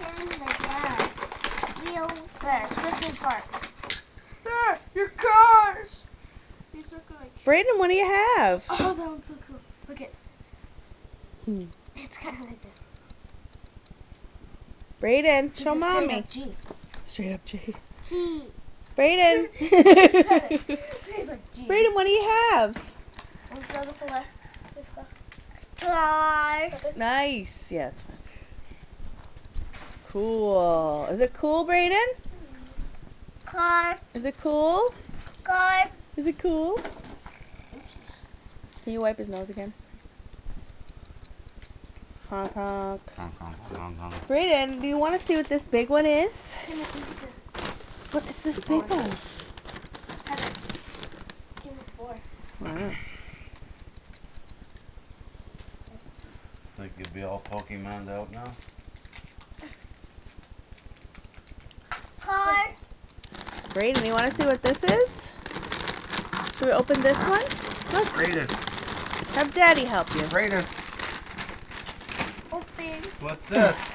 open the wheel There, circle car. There, your cars. These are good. Brayden, what do you have? Oh, that one's so cool. Look at. Hmm. It's kind of like this. Brayden, show It's a mommy. G. Straight up G. He. Brayden. He said it. He's like G. Brayden, what do you have? I'm gonna throw this away. This stuff. Car. Nice. Yeah, it's fine. Cool. Is it cool, Brayden? Car. Is it cool? Car. Is it cool? Can you wipe his nose again? Honk, honk. Honk, honk, honk, honk. Brayden, do you want to see what this big one is? Give me these two. What is this big one? Heather. Give me 4. Wow. Think you'd be all Pokemon'd out now? Car. Brayden, you want to see what this is? Should we open this one? Look, Brayden, have Daddy help you. Brayden, Open. what's this?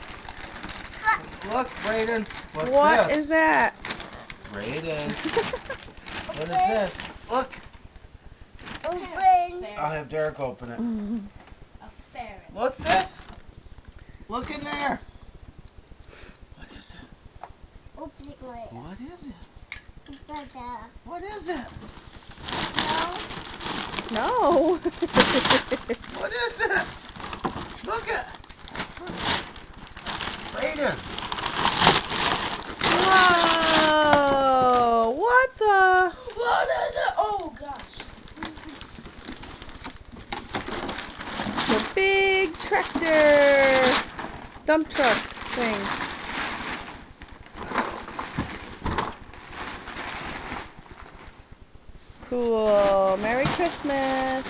Look, Brayden, what's What this? is that? Brayden, what is this? Look, Open. I'll have Derek open it. A ferret. What's this? Look in there. What is it? Open it. What is it? Dada. What is it? No. No. What is it? Look at. Brayden. Whoa! What the? What is it? Oh gosh. The big tractor, dump truck thing. Cool. Merry Christmas.